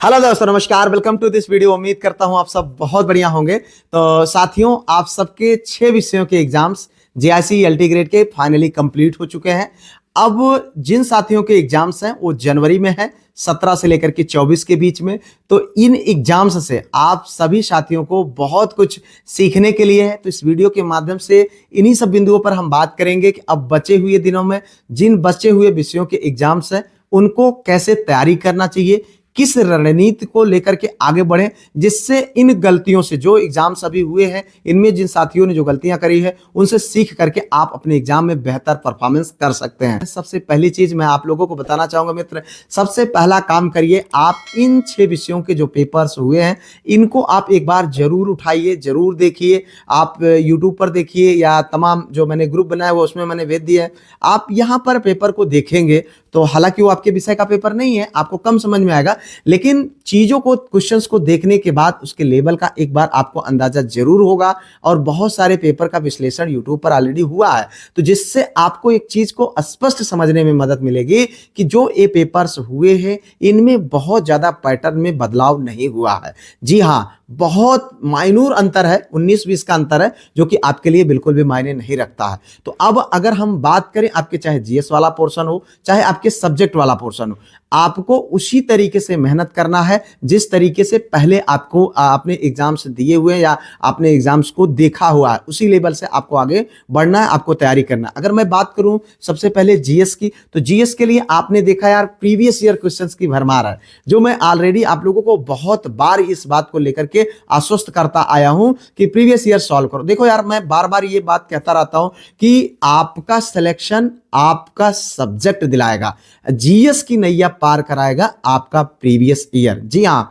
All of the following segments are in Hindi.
हेलो दोस्तों, नमस्कार। Welcome to this video. उम्मीद करता हूं आप सब बहुत बढ़िया होंगे। तो साथियों, आप सबके 6 विषयों के एग्जाम्स जेआईसी एलटी ग्रेड के फाइनली कंप्लीट हो चुके हैं। अब जिन साथियों के एग्जाम्स हैं वो जनवरी में है, 17 से लेकर के 24 के बीच में। तो इन एग्जाम्स से आप सभी साथियों को बहुत कुछ सीखने के लिए है। तो इस वीडियो के माध्यम से इन्हीं सब बिंदुओं पर हम बात करेंगे कि अब बचे हुए दिनों में जिन बचे हुए विषयों के एग्जाम्स हैं उनको कैसे तैयारी करना चाहिए, किस रणनीति को लेकर के आगे बढ़े, जिससे इन गलतियों से जो एग्जाम्स अभी हुए हैं इनमें जिन साथियों ने जो गलतियां करी है उनसे सीख करके आप अपने एग्जाम में बेहतर परफॉर्मेंस कर सकते हैं। सबसे पहली चीज मैं आप लोगों को बताना चाहूंगा मित्र, सबसे पहला काम करिए, आप इन 6 विषयों के जो पेपर्स हुए हैं इनको आप एक बार जरूर उठाइए, जरूर देखिए। आप यूट्यूब पर देखिए या तमाम जो मैंने ग्रुप बनाया हुआ उसमें मैंने भेज दिया है। आप यहां पर पेपर को देखेंगे तो हालांकि वो आपके विषय का पेपर नहीं है, आपको कम समझ में आएगा, लेकिन चीजों को, क्वेश्चंस को देखने के बाद उसके लेवल का एक बार आपको अंदाजा जरूर होगा। और बहुत सारे पेपर का विश्लेषण यूट्यूब पर ऑलरेडी हुआ है, तो जिससे आपको एक चीज को स्पष्ट समझने में मदद मिलेगी कि जो ये पेपर्स हुए हैं इनमें बहुत ज्यादा पैटर्न में बदलाव नहीं हुआ है। जी हाँ, बहुत माइनूर अंतर है, 19-20 का अंतर है, जो कि आपके लिए बिल्कुल भी मायने नहीं रखता है। तो अब अगर हम बात करें, आपके चाहे जीएस वाला पोर्शन हो चाहे आपके सब्जेक्ट वाला पोर्शन हो, आपको उसी तरीके से मेहनत करना है जिस तरीके से पहले आपको आपने एग्जाम्स दिए हुए हैं या आपने एग्जाम्स को देखा हुआ है, उसी लेवल से आपको आगे बढ़ना है, आपको तैयारी करना है। अगर मैं बात करूं सबसे पहले जीएस की, तो जीएस के लिए आपने देखा यार प्रीवियस ईयर क्वेश्चंस की भरमार है, जो मैं ऑलरेडी आप लोगों को बहुत बार इस बात को लेकर के आश्वस्त करता आया हूं कि प्रीवियस ईयर सॉल्व करो। देखो यार, मैं बार बार ये बात कहता रहता हूं कि आपका सिलेक्शन आपका सब्जेक्ट दिलाएगा, जीएस की नैया पार कराएगा आपका प्रीवियस ईयर। जी हां,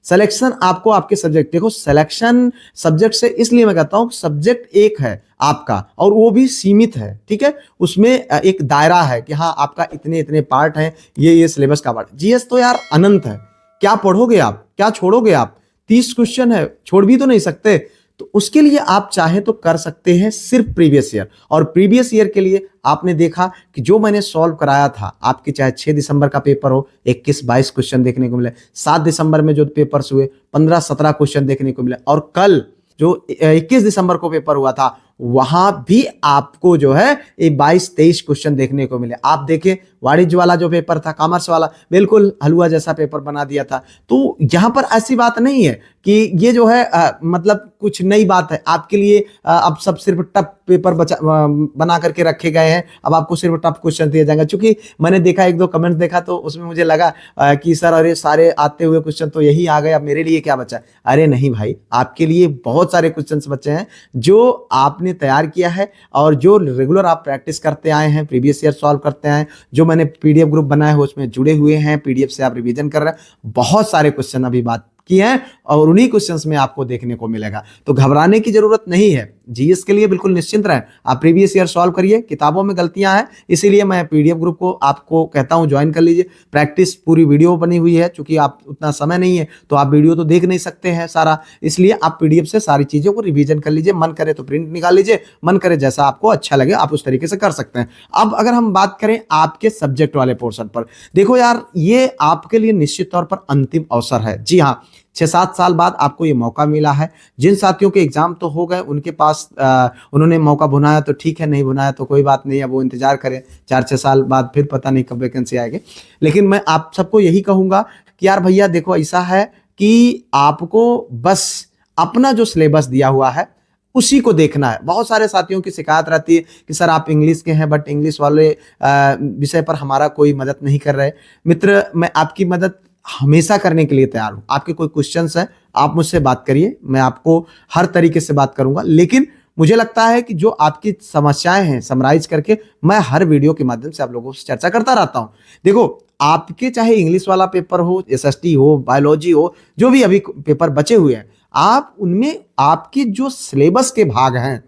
सिलेक्शन आपको आपके सब्जेक्ट, देखो सिलेक्शन सब्जेक्ट से इसलिए मैं कहता हूं सब्जेक्ट एक है आपका और वो भी सीमित है, ठीक है, उसमें एक दायरा है कि हाँ आपका इतने इतने पार्ट हैं, ये सिलेबस का पार्ट। जीएस तो यार अनंत है, क्या पढ़ोगे आप, क्या छोड़ोगे आप, 30 क्वेश्चन है, छोड़ भी तो नहीं सकते। तो उसके लिए आप चाहें तो कर सकते हैं सिर्फ प्रीवियस ईयर। और प्रीवियस ईयर के लिए आपने देखा कि जो मैंने सॉल्व कराया था, आपके चाहे 6 दिसंबर का पेपर हो, 21-22 क्वेश्चन देखने को मिले, 7 दिसंबर में जो पेपर्स हुए 15-17 क्वेश्चन देखने को मिले, और कल जो 21 दिसंबर को पेपर हुआ था वहां भी आपको जो है 22-23 क्वेश्चन देखने को मिले। आप देखें, वाणिज्य वाला जो पेपर था, कॉमर्स वाला, बिल्कुल हलवा जैसा पेपर बना दिया था। तो यहां पर ऐसी बात नहीं है कि ये जो है मतलब कुछ नई बात है आपके लिए। अब सब सिर्फ टफ पेपर बना करके रखे गए हैं, अब आपको सिर्फ टफ क्वेश्चन दिए जाएंगे। क्योंकि मैंने देखा, 1-2 कमेंट देखा तो उसमें मुझे लगा कि सर अरे सारे आते हुए क्वेश्चन तो यही आ गए, अब मेरे लिए क्या बचा। अरे नहीं भाई, आपके लिए बहुत सारे क्वेश्चन बचे हैं जो आपने तैयार किया है और जो रेगुलर आप प्रैक्टिस करते आए हैं, प्रीवियस ईयर सॉल्व करते आए हैं, जो मैंने पीडीएफ ग्रुप बनाया है उसमें जुड़े हुए हैं, पीडीएफ से आप रिवीजन कर रहे हैं, बहुत सारे क्वेश्चन अभी बात की हैं और उन्हीं क्वेश्चंस में आपको देखने को मिलेगा। तो घबराने की जरूरत नहीं है, जीएस के लिए बिल्कुल निश्चिंत रहें, आप प्रीवियस ईयर सॉल्व करिए। किताबों में गलतियां हैं, इसीलिए मैं पीडीएफ ग्रुप को आपको कहता हूं ज्वाइन कर लीजिए। प्रैक्टिस पूरी वीडियो बनी हुई है, चूंकि आप उतना समय नहीं है तो आप वीडियो तो देख नहीं सकते हैं सारा, इसलिए आप पीडीएफ से सारी चीजों को रिवीजन कर लीजिए। मन करे तो प्रिंट निकाल लीजिए, मन करे जैसा आपको अच्छा लगे आप उस तरीके से कर सकते हैं। अब अगर हम बात करें आपके सब्जेक्ट वाले पोर्शन पर, देखो यार ये आपके लिए निश्चित तौर पर अंतिम अवसर है। जी हाँ, 6-7 साल बाद आपको ये मौका मिला है। जिन साथियों के एग्जाम तो हो गए उनके पास उन्होंने मौका भुनाया तो ठीक है, नहीं भुनाया तो कोई बात नहीं, अब वो इंतजार करें 4-6 साल बाद, फिर पता नहीं कब वैकेंसी आएगी। लेकिन मैं आप सबको यही कहूंगा कि यार भैया देखो, ऐसा है कि आपको बस अपना जो सिलेबस दिया हुआ है उसी को देखना है। बहुत सारे साथियों की शिकायत रहती है कि सर आप इंग्लिश के हैं बट इंग्लिश वाले विषय पर हमारा कोई मदद नहीं कर रहे। मित्र, मैं आपकी मदद हमेशा करने के लिए तैयार हूं। आपके कोई क्वेश्चंस हैं आप मुझसे बात करिए, मैं आपको हर तरीके से बात करूंगा। लेकिन मुझे लगता है कि जो आपकी समस्याएं हैं समराइज करके मैं हर वीडियो के माध्यम से आप लोगों से चर्चा करता रहता हूं। देखो, आपके चाहे इंग्लिश वाला पेपर हो, एसएसटी हो, बायोलॉजी हो, जो भी अभी पेपर बचे हुए हैं, आप उनमें आपके जो सिलेबस के भाग हैं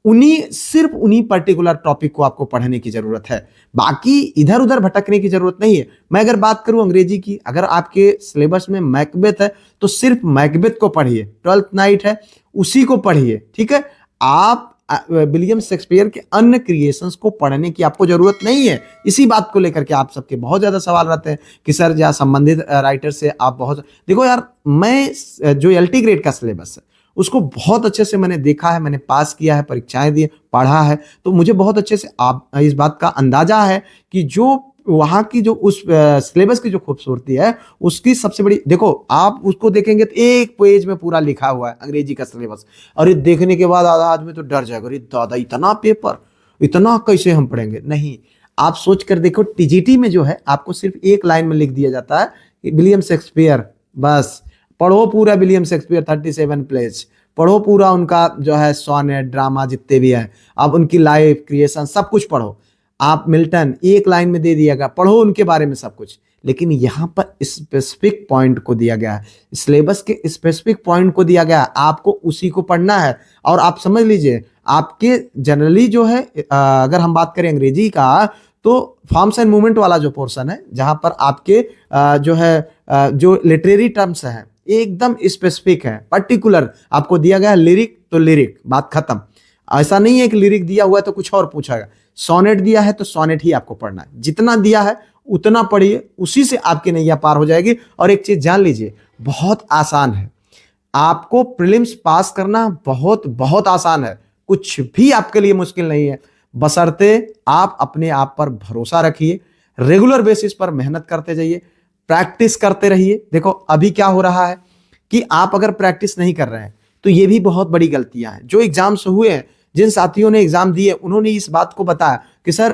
सिर्फ उन्हीं पर्टिकुलर टॉपिक को आपको पढ़ने की जरूरत है, बाकी इधर उधर भटकने की जरूरत नहीं है। मैं अगर बात करूं अंग्रेजी की, अगर आपके सिलेबस में मैकबेथ है तो सिर्फ मैकबेथ को पढ़िए, 12th नाइट है उसी को पढ़िए, ठीक है। आप विलियम शेक्सपियर के अन्य क्रिएशंस को पढ़ने की आपको जरूरत नहीं है। इसी बात को लेकर के आप सबके बहुत ज्यादा सवाल रहते हैं कि सर या संबंधित राइटर से आप बहुत, देखो यार, मैं जो एलटी ग्रेड का सिलेबस है उसको बहुत अच्छे से मैंने देखा है, मैंने पास किया है, परीक्षाएं दी, पढ़ा है, तो मुझे बहुत अच्छे से आप इस बात का अंदाजा है कि जो वहाँ की जो उस सिलेबस की जो खूबसूरती है उसकी सबसे बड़ी, देखो आप उसको देखेंगे तो एक पेज में पूरा लिखा हुआ है अंग्रेजी का सिलेबस, और ये देखने के बाद आधा आदमी तो डर जाएगा, अरे दादा इतना पेपर, इतना कैसे हम पढ़ेंगे। नहीं, आप सोच कर देखो, टीजीटी में जो है आपको सिर्फ एक लाइन में लिख दिया जाता है कि विलियम शेक्सपियर, बस पढ़ो पूरा विलियम शेक्सपियर 37 प्लेज, पढ़ो पूरा उनका जो है सोनेट, ड्रामा जितने भी हैं, आप उनकी लाइफ क्रिएशन सब कुछ पढ़ो। आप मिल्टन एक लाइन में दे दिएगा, पढ़ो उनके बारे में सब कुछ। लेकिन यहाँ पर स्पेसिफिक पॉइंट को दिया गया है, सिलेबस के स्पेसिफिक पॉइंट को दिया गया है, आपको उसी को पढ़ना है। और आप समझ लीजिए, आपके जनरली जो है अगर हम बात करें अंग्रेजी का, तो फॉर्म्स एंड मूवमेंट वाला जो पोर्शन है, जहां पर आपके जो है जो लिटरेरी टर्म्स हैं एकदम स्पेसिफिक है, पर्टिकुलर आपको दिया गया है। लिरिक तो लिरिक, बात खत्म। ऐसा नहीं है कि लिरिक दिया हुआ है तो कुछ और पूछाएगा, सोनेट दिया है तो सोनेट ही आपको पढ़ना है, जितना दिया है उतना पढ़िए, उसी से आपकी नैया पार हो जाएगी। और एक चीज जान लीजिए, बहुत आसान है, आपको प्रीलिम्स पास करना बहुत बहुत आसान है, कुछ भी आपके लिए मुश्किल नहीं है, बशर्ते आप अपने आप पर भरोसा रखिए, रेगुलर बेसिस पर मेहनत करते जाइए, प्रैक्टिस करते रहिए। देखो अभी क्या हो रहा है कि आप अगर प्रैक्टिस नहीं कर रहे हैं तो ये भी बहुत बड़ी गलतियां हैं। जो एग्जाम्स हुए हैं, जिन साथियों ने एग्जाम दिए, उन्होंने इस बात को बताया कि सर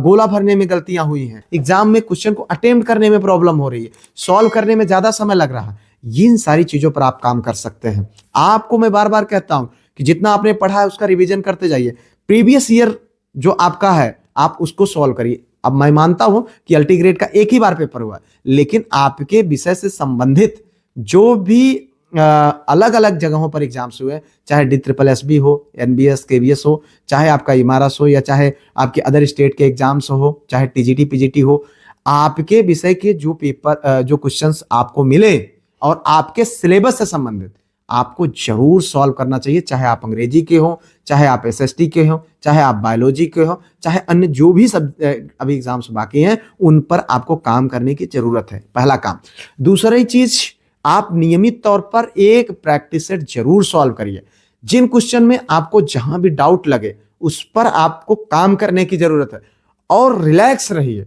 गोला भरने में गलतियां हुई हैं, एग्जाम में क्वेश्चन को अटेम्प्ट करने में प्रॉब्लम हो रही है, सॉल्व करने में ज्यादा समय लग रहा है। इन सारी चीजों पर आप काम कर सकते हैं। आपको मैं बार बार कहता हूं कि जितना आपने पढ़ा है उसका रिवीजन करते जाइए, प्रीवियस ईयर जो आपका है आप उसको सॉल्व करिए। अब मैं मानता हूं कि एलटी ग्रेड का एक ही बार पेपर हुआ, लेकिन आपके विषय से संबंधित जो भी अलग अलग जगहों पर एग्जाम्स हुए, चाहे DSSB हो, NBS KVS हो, चाहे आपका इमारस हो, या चाहे आपके अदर स्टेट के एग्जाम्स हो, चाहे TGT PGT हो, आपके विषय के जो पेपर जो क्वेश्चंस आपको मिले और आपके सिलेबस से संबंधित, आपको जरूर सॉल्व करना चाहिए। चाहे आप अंग्रेजी के हो, चाहे आप SST के हो, चाहे आप बायोलॉजी के हो, चाहे अन्य जो भी सब अभी एग्जाम्स बाकी हैं, उन पर आपको काम करने की जरूरत है, पहला काम। दूसरी चीज, आप नियमित तौर पर एक प्रैक्टिस सेट जरूर सॉल्व करिए। जिन क्वेश्चन में आपको जहां भी डाउट लगे उस पर आपको काम करने की जरूरत है, और रिलैक्स रहिए,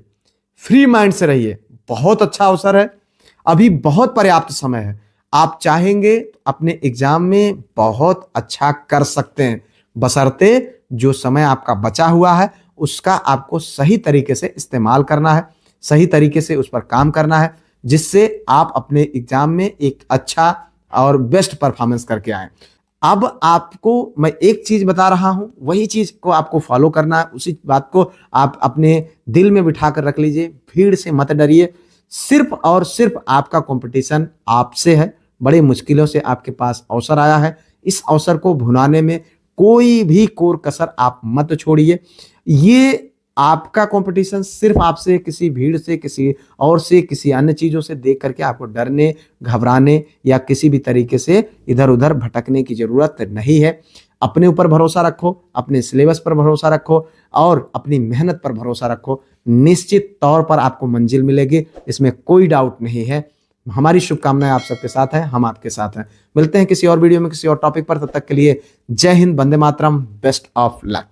फ्री माइंड से रहिए। बहुत अच्छा अवसर है, अभी बहुत पर्याप्त समय है, आप चाहेंगे तो अपने एग्जाम में बहुत अच्छा कर सकते हैं, बशर्ते जो समय आपका बचा हुआ है उसका आपको सही तरीके से इस्तेमाल करना है, सही तरीके से उस पर काम करना है, जिससे आप अपने एग्जाम में एक अच्छा और बेस्ट परफॉर्मेंस करके आए। अब आपको मैं एक चीज बता रहा हूं, वही चीज को आपको फॉलो करना है, उसी बात को आप अपने दिल में बिठा कर रख लीजिए। भीड़ से मत डरिए, सिर्फ और सिर्फ आपका कंपटीशन आपसे है। बड़े मुश्किलों से आपके पास अवसर आया है, इस अवसर को भुनाने में कोई भी कोर कसर आप मत छोड़िए। ये आपका कंपटीशन सिर्फ आपसे, किसी भीड़ से, किसी और से, किसी अन्य चीजों से देख करके आपको डरने, घबराने या किसी भी तरीके से इधर उधर भटकने की जरूरत नहीं है। अपने ऊपर भरोसा रखो, अपने सिलेबस पर भरोसा रखो और अपनी मेहनत पर भरोसा रखो। निश्चित तौर पर आपको मंजिल मिलेगी, इसमें कोई डाउट नहीं है। हमारी शुभकामनाएं आप सबके साथ हैं, हम आपके साथ हैं। मिलते हैं किसी और वीडियो में, किसी और टॉपिक पर। तब तक के लिए जय Hind, Vande Mataram, best of luck.